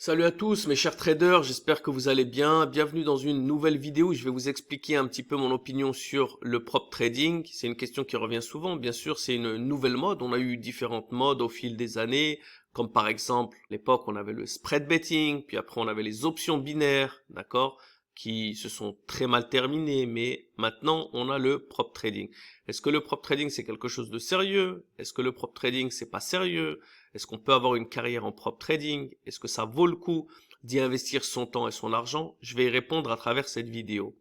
Salut à tous mes chers traders, j'espère que vous allez bien. Bienvenue dans une nouvelle vidéo où je vais vous expliquer un petit peu mon opinion sur le prop trading. C'est une question qui revient souvent. Bien sûr, c'est une nouvelle mode. On a eu différentes modes au fil des années, comme par exemple, à l'époque, on avait le spread betting, puis après on avait les options binaires, d'accord, qui se sont très mal terminées, mais maintenant on a le prop trading. Est-ce que le prop trading c'est quelque chose de sérieux? Est-ce que le prop trading c'est pas sérieux? Est-ce qu'on peut avoir une carrière en prop trading? Est-ce que ça vaut le coup d'y investir son temps et son argent? Je vais y répondre à travers cette vidéo.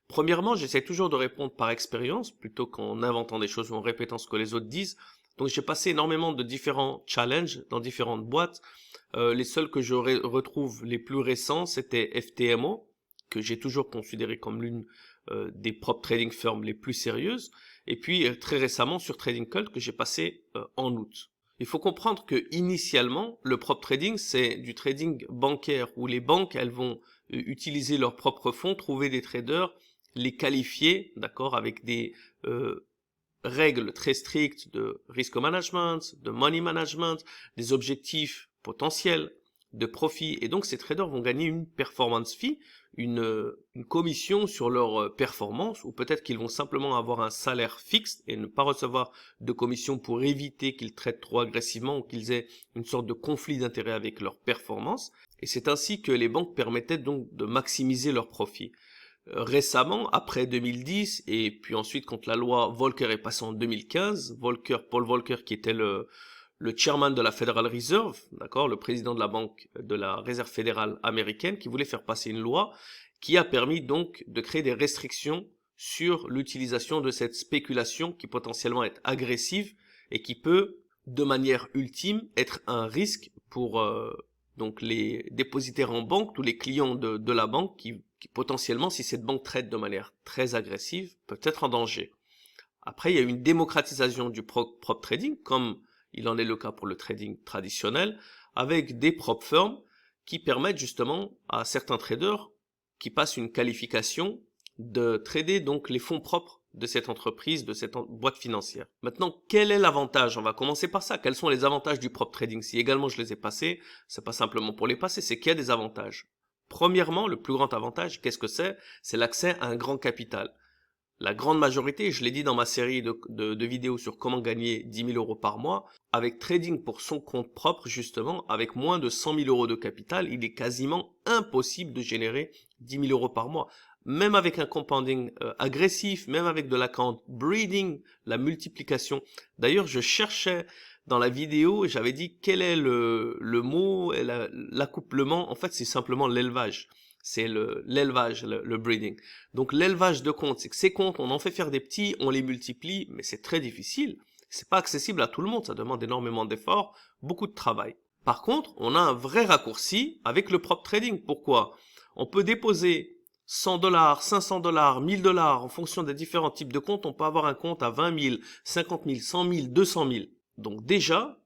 Premièrement, j'essaie toujours de répondre par expérience plutôt qu'en inventant des choses ou en répétant ce que les autres disent. Donc j'ai passé énormément de différents challenges dans différentes boîtes. Les seuls que je retrouve les plus récents, c'était FTMO, que j'ai toujours considéré comme l'une des prop trading firms les plus sérieuses. Et puis très récemment sur Trading Cult que j'ai passé en août. Il faut comprendre que initialement, le prop trading, c'est du trading bancaire où les banques, elles vont utiliser leurs propres fonds, trouver des traders, les qualifier, d'accord, avec des règles très strictes de risk management, de money management, des objectifs potentiels de profit. Et donc, ces traders vont gagner une performance fee, une commission sur leur performance, ou peut-être qu'ils vont simplement avoir un salaire fixe et ne pas recevoir de commission pour éviter qu'ils traitent trop agressivement ou qu'ils aient une sorte de conflit d'intérêt avec leur performance. Et c'est ainsi que les banques permettaient donc de maximiser leurs profits. Récemment, après 2010, et puis ensuite quand la loi Volcker est passée en 2015, Paul Volcker qui était le chairman de la Federal Reserve, d'accord, le président de la banque de la Réserve fédérale américaine, qui voulait faire passer une loi qui a permis donc de créer des restrictions sur l'utilisation de cette spéculation qui potentiellement est agressive et qui peut, de manière ultime, être un risque pour donc les dépositaires en banque, tous les clients de la banque qui potentiellement, si cette banque traite de manière très agressive, peuvent être en danger. Après, il y a une démocratisation du prop trading, comme il en est le cas pour le trading traditionnel, avec des prop firms qui permettent justement à certains traders qui passent une qualification de trader donc les fonds propres de cette entreprise, de cette boîte financière. Maintenant, quel est l'avantage? On va commencer par ça. Quels sont les avantages du prop trading? Si également je les ai passés, c'est pas simplement pour les passer, c'est qu'il y a des avantages. Premièrement, le plus grand avantage, qu'est-ce que c'est? C'est l'accès à un grand capital. La grande majorité, je l'ai dit dans ma série de vidéos sur comment gagner 10 000 euros par mois, avec trading pour son compte propre, justement, avec moins de 100 000 euros de capital, il est quasiment impossible de générer 10 000 euros par mois. Même avec un compounding agressif, même avec de l'account breeding, la multiplication. D'ailleurs, je cherchais dans la vidéo et j'avais dit quel est le mot, l'accouplement. En fait, c'est simplement l'élevage. C'est l'élevage, le breeding. Donc l'élevage de comptes, c'est que ces comptes, on en fait faire des petits, on les multiplie, mais c'est très difficile. C'est pas accessible à tout le monde, ça demande énormément d'efforts, beaucoup de travail. Par contre, on a un vrai raccourci avec le prop trading. Pourquoi? On peut déposer 100 dollars, 500 dollars, 1000 dollars en fonction des différents types de comptes. On peut avoir un compte à 20 000, 50 000, 100 000, 200 000. Donc déjà,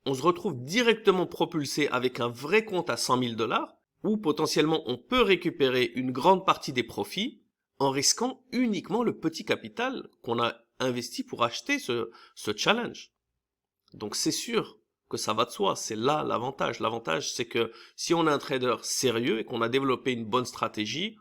on se retrouve directement propulsé avec un vrai compte à 100 000 dollars où potentiellement on peut récupérer une grande partie des profits en risquant uniquement le petit capital qu'on a investi pour acheter ce challenge. Donc c'est sûr que ça va de soi, c'est là l'avantage. L'avantage c'est que si on a un trader sérieux et qu'on a développé une bonne stratégie,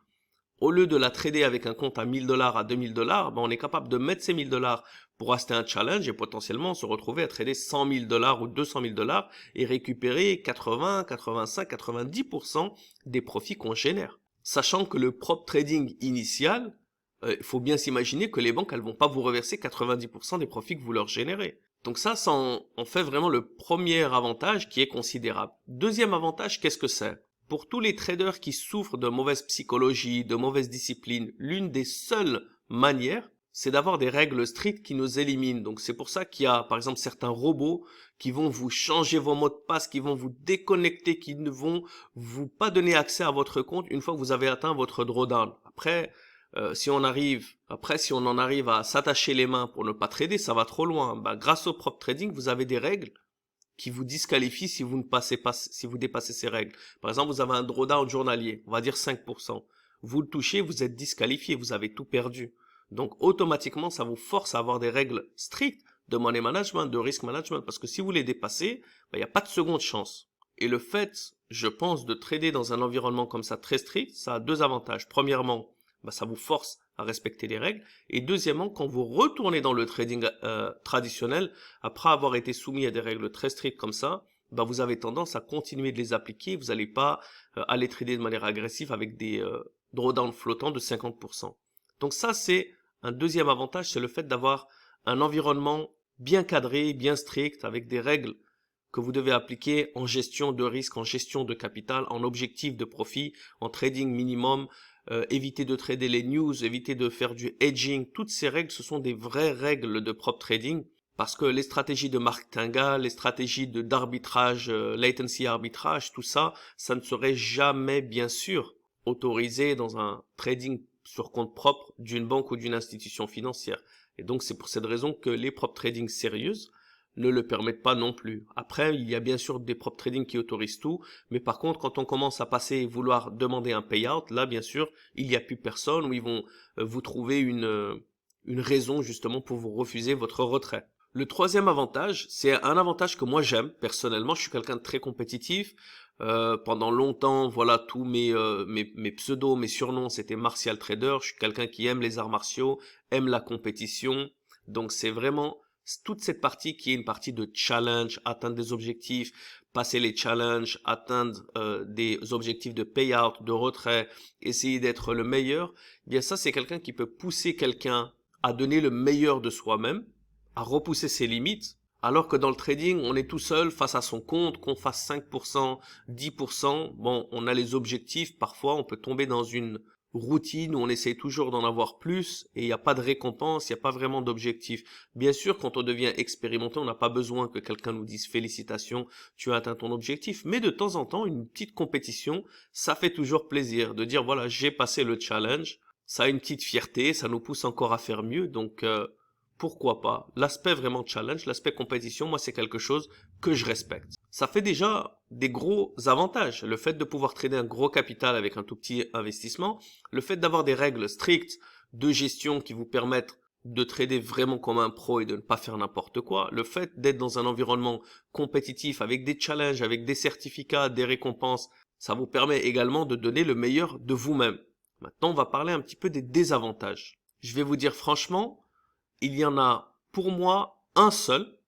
au lieu de la trader avec un compte à 1000 dollars, à 2000 dollars, ben on est capable de mettre ces 1000 dollars pour acheter un challenge et potentiellement se retrouver à trader 100 000 dollars ou 200 000 dollars et récupérer 80, 85, 90% des profits qu'on génère. Sachant que le prop trading initial, il faut bien s'imaginer que les banques, elles vont pas vous reverser 90% des profits que vous leur générez. Donc ça en fait vraiment le premier avantage qui est considérable. Deuxième avantage, qu'est-ce que c'est? Pour tous les traders qui souffrent de mauvaise psychologie, de mauvaise discipline, l'une des seules manières, c'est d'avoir des règles strictes qui nous éliminent. Donc c'est pour ça qu'il y a par exemple certains robots qui vont vous changer vos mots de passe, qui vont vous déconnecter, qui ne vont vous pas donner accès à votre compte une fois que vous avez atteint votre drawdown. Après, si on en arrive à s'attacher les mains pour ne pas trader, ça va trop loin. Bah, grâce au prop trading, vous avez des règles qui vous disqualifie si vous ne passez pas, si vous dépassez ces règles. Par exemple, vous avez un drawdown journalier, on va dire 5%. Vous le touchez, vous êtes disqualifié, vous avez tout perdu. Donc, automatiquement, ça vous force à avoir des règles strictes de money management, de risk management, parce que si vous les dépassez, il n'y a pas de seconde chance. Et le fait, je pense, de trader dans un environnement comme ça très strict, ça a deux avantages. Premièrement, ça vous force à respecter les règles. Et deuxièmement, quand vous retournez dans le trading traditionnel, après avoir été soumis à des règles très strictes comme ça, vous avez tendance à continuer de les appliquer. Vous n'allez pas aller trader de manière agressive avec des drawdowns flottants de 50%. Donc ça, c'est un deuxième avantage, c'est le fait d'avoir un environnement bien cadré, bien strict, avec des règles que vous devez appliquer en gestion de risque, en gestion de capital, en objectif de profit, en trading minimum, éviter de trader les news, éviter de faire du hedging. Toutes ces règles, ce sont des vraies règles de prop trading parce que les stratégies de martingale, les stratégies d'arbitrage, latency arbitrage, tout ça, ça ne serait jamais bien sûr autorisé dans un trading sur compte propre d'une banque ou d'une institution financière. Et donc c'est pour cette raison que les prop trading sérieuses ne le permettent pas non plus. Après, il y a bien sûr des prop trading qui autorisent tout, mais par contre, quand on commence à passer et vouloir demander un payout, là, bien sûr, il n'y a plus personne où ils vont vous trouver une raison justement pour vous refuser votre retrait. Le troisième avantage, c'est un avantage que moi j'aime personnellement. Je suis quelqu'un de très compétitif. Pendant longtemps, voilà, tous mes pseudos, mes surnoms, c'était Martial Trader. Je suis quelqu'un qui aime les arts martiaux, aime la compétition. Donc c'est vraiment toute cette partie qui est une partie de challenge, atteindre des objectifs, passer les challenges, atteindre des objectifs de payout, de retrait, essayer d'être le meilleur. Eh bien ça, c'est quelqu'un qui peut pousser quelqu'un à donner le meilleur de soi-même, à repousser ses limites. Alors que dans le trading, on est tout seul face à son compte, qu'on fasse 5%, 10%. Bon, on a les objectifs. Parfois, on peut tomber dans une routine où on essaie toujours d'en avoir plus et il n'y a pas de récompense, il n'y a pas vraiment d'objectif. Bien sûr, quand on devient expérimenté, on n'a pas besoin que quelqu'un nous dise félicitations, tu as atteint ton objectif. Mais de temps en temps, une petite compétition, ça fait toujours plaisir de dire voilà, j'ai passé le challenge. Ça a une petite fierté, ça nous pousse encore à faire mieux. Donc, pourquoi pas? L'aspect vraiment challenge, l'aspect compétition, moi, c'est quelque chose que je respecte. Ça fait déjà des gros avantages. Le fait de pouvoir trader un gros capital avec un tout petit investissement, le fait d'avoir des règles strictes de gestion qui vous permettent de trader vraiment comme un pro et de ne pas faire n'importe quoi, le fait d'être dans un environnement compétitif avec des challenges, avec des certificats, des récompenses, ça vous permet également de donner le meilleur de vous-même. Maintenant, on va parler un petit peu des désavantages. Je vais vous dire franchement, il y en a pour moi un seul.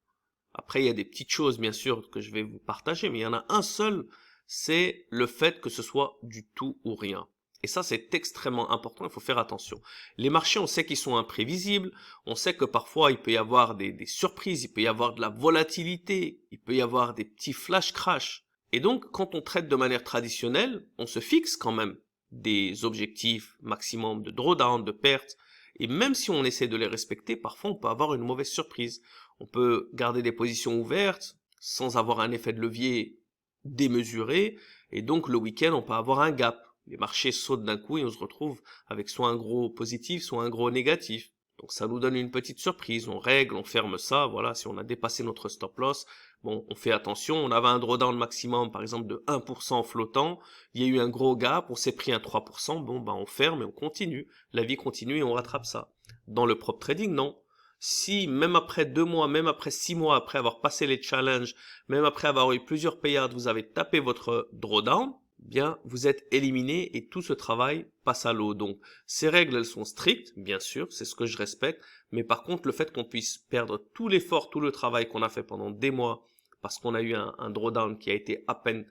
Après, il y a des petites choses, bien sûr, que je vais vous partager, mais il y en a un seul, c'est le fait que ce soit du tout ou rien. Et ça, c'est extrêmement important, il faut faire attention. Les marchés, on sait qu'ils sont imprévisibles, on sait que parfois, il peut y avoir des surprises, il peut y avoir de la volatilité, il peut y avoir des petits flash crash. Et donc, quand on traite de manière traditionnelle, on se fixe quand même des objectifs maximum de drawdown, de pertes. Et même si on essaie de les respecter, parfois on peut avoir une mauvaise surprise. On peut garder des positions ouvertes sans avoir un effet de levier démesuré. Et donc le week-end, on peut avoir un gap. Les marchés sautent d'un coup et on se retrouve avec soit un gros positif, soit un gros négatif. Donc ça nous donne une petite surprise. On règle, on ferme ça. Voilà, si on a dépassé notre stop loss, bon, on fait attention. On avait un drawdown maximum, par exemple, de 1% flottant. Il y a eu un gros gap, on s'est pris un 3%. Bon, on ferme et on continue. La vie continue et on rattrape ça. Dans le prop trading, non. Si même après 2 mois, même après 6 mois, après avoir passé les challenges, même après avoir eu plusieurs payouts, vous avez tapé votre drawdown, bien, vous êtes éliminé et tout ce travail passe à l'eau. Donc, ces règles, elles sont strictes, bien sûr, c'est ce que je respecte. Mais par contre, le fait qu'on puisse perdre tout l'effort, tout le travail qu'on a fait pendant des mois, parce qu'on a eu un drawdown qui a été à peine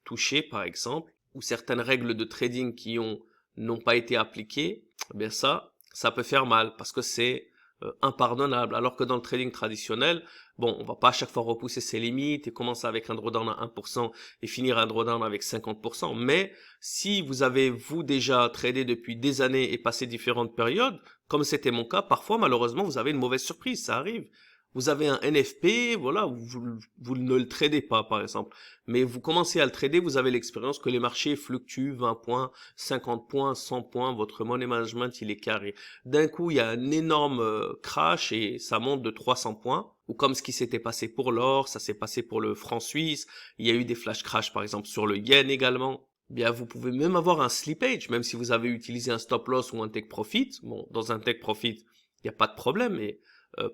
touché, par exemple, ou certaines règles de trading qui n'ont pas été appliquées, eh bien ça peut faire mal, parce que c'est impardonnable. Alors que dans le trading traditionnel, bon, on va pas à chaque fois repousser ses limites et commencer avec un drawdown à 1% et finir un drawdown avec 50%. Mais si vous avez, vous, déjà tradé depuis des années et passé différentes périodes, comme c'était mon cas, parfois, malheureusement, vous avez une mauvaise surprise, ça arrive. Vous avez un NFP, voilà, vous ne le tradez pas, par exemple. Mais vous commencez à le trader, vous avez l'expérience que les marchés fluctuent 20 points, 50 points, 100 points, votre money management, il est carré. D'un coup, il y a un énorme crash et ça monte de 300 points. Ou comme ce qui s'était passé pour l'or, ça s'est passé pour le franc suisse. Il y a eu des flash crash, par exemple, sur le yen également. Bien, vous pouvez même avoir un slippage, même si vous avez utilisé un stop loss ou un take profit. Bon, dans un take profit, il n'y a pas de problème, mais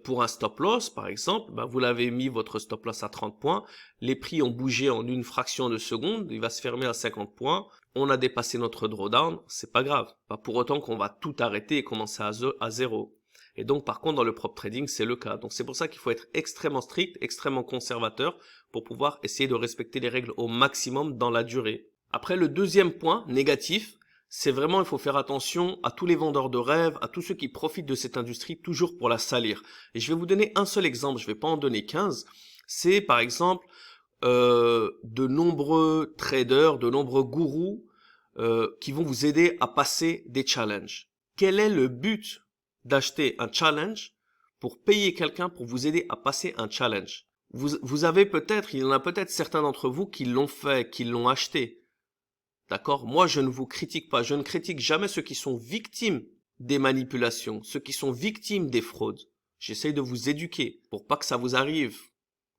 pour un stop loss, par exemple, ben, vous l'avez mis votre stop loss à 30 points, les prix ont bougé en une fraction de seconde, il va se fermer à 50 points, on a dépassé notre drawdown, c'est pas grave. Pas pour autant qu'on va tout arrêter et commencer à zéro. Et donc, par contre, dans le prop trading, c'est le cas. Donc, c'est pour ça qu'il faut être extrêmement strict, extrêmement conservateur pour pouvoir essayer de respecter les règles au maximum dans la durée. Après, le deuxième point négatif, c'est vraiment, il faut faire attention à tous les vendeurs de rêves, à tous ceux qui profitent de cette industrie toujours pour la salir. Et je vais vous donner un seul exemple, je ne vais pas en donner 15. C'est par exemple de nombreux traders, de nombreux gourous qui vont vous aider à passer des challenges. Quel est le but d'acheter un challenge pour payer quelqu'un pour vous aider à passer un challenge? Vous avez peut-être, il y en a peut-être certains d'entre vous qui l'ont fait, qui l'ont acheté. D'accord? Moi, je ne vous critique pas. Je ne critique jamais ceux qui sont victimes des manipulations, ceux qui sont victimes des fraudes. J'essaye de vous éduquer pour pas que ça vous arrive.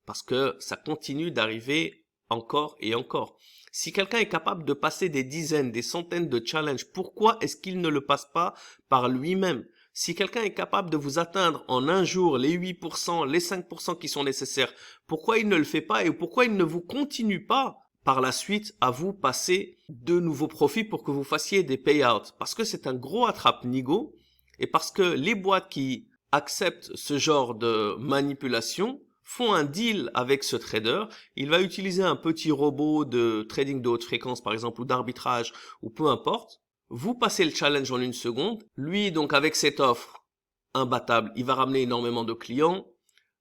Parce que ça continue d'arriver encore et encore. Si quelqu'un est capable de passer des dizaines, des centaines de challenges, pourquoi est-ce qu'il ne le passe pas par lui-même? Si quelqu'un est capable de vous atteindre en un jour les 8%, les 5% qui sont nécessaires, pourquoi il ne le fait pas et pourquoi il ne vous continue pas par la suite à vous passer de nouveaux profits pour que vous fassiez des payouts? Parce que c'est un gros attrape-nigo et parce que les boîtes qui acceptent ce genre de manipulation font un deal avec ce trader, il va utiliser un petit robot de trading de haute fréquence par exemple ou d'arbitrage ou peu importe. Vous passez le challenge en une seconde. Lui donc avec cette offre imbattable, il va ramener énormément de clients.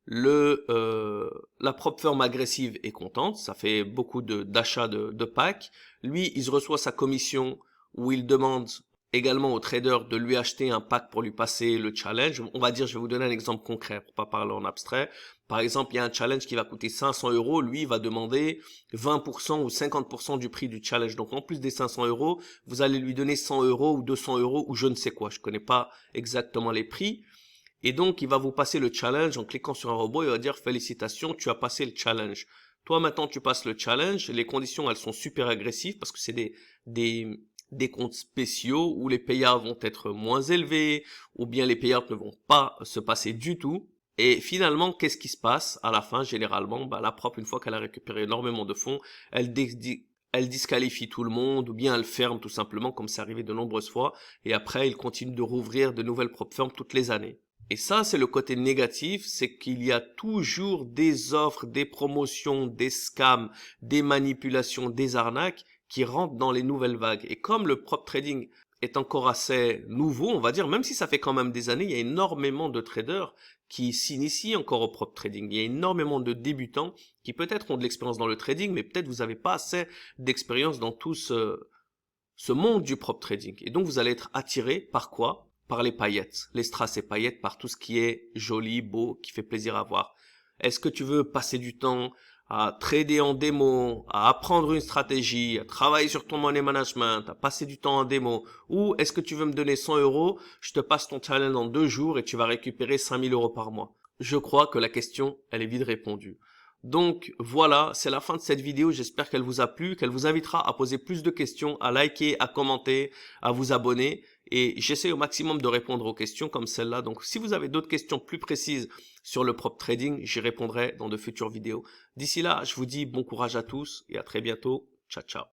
La prop firm agressive est contente, ça fait beaucoup d'achats de packs. Lui, il reçoit sa commission où il demande également au trader de lui acheter un pack pour lui passer le challenge. On va dire, je vais vous donner un exemple concret pour pas parler en abstrait. Par exemple, il y a un challenge qui va coûter 500 euros. Lui, il va demander 20% ou 50% du prix du challenge. Donc, en plus des 500 euros, vous allez lui donner 100 euros ou 200 euros ou je ne sais quoi. Je connais pas exactement les prix. Et donc, il va vous passer le challenge en cliquant sur un robot. Il va dire, félicitations, tu as passé le challenge. Toi, maintenant, tu passes le challenge. Les conditions, elles sont super agressives parce que c'est des comptes spéciaux où les payouts vont être moins élevés ou bien les payouts ne vont pas se passer du tout. Et finalement, qu'est-ce qui se passe à la fin? Généralement, la prop, une fois qu'elle a récupéré énormément de fonds, elle disqualifie tout le monde ou bien elle ferme tout simplement comme c'est arrivé de nombreuses fois. Et après, il continue de rouvrir de nouvelles prop firms toutes les années. Et ça, c'est le côté négatif, c'est qu'il y a toujours des offres, des promotions, des scams, des manipulations, des arnaques qui rentrent dans les nouvelles vagues. Et comme le prop trading est encore assez nouveau, on va dire, même si ça fait quand même des années, il y a énormément de traders qui s'initient encore au prop trading. Il y a énormément de débutants qui peut-être ont de l'expérience dans le trading, mais peut-être vous n'avez pas assez d'expérience dans tout ce monde du prop trading. Et donc, vous allez être attiré par quoi? Par les paillettes, les strass et paillettes, par tout ce qui est joli, beau, qui fait plaisir à voir. Est-ce que tu veux passer du temps à trader en démo, à apprendre une stratégie, à travailler sur ton money management, à passer du temps en démo, ou est-ce que tu veux me donner 100 euros, je te passe ton challenge en 2 jours et tu vas récupérer 5000 euros par mois? Je crois que la question, elle est vite répondue. Donc voilà, c'est la fin de cette vidéo, j'espère qu'elle vous a plu, qu'elle vous invitera à poser plus de questions, à liker, à commenter, à vous abonner et j'essaie au maximum de répondre aux questions comme celle-là. Donc si vous avez d'autres questions plus précises sur le prop trading, j'y répondrai dans de futures vidéos. D'ici là, je vous dis bon courage à tous et à très bientôt. Ciao, ciao.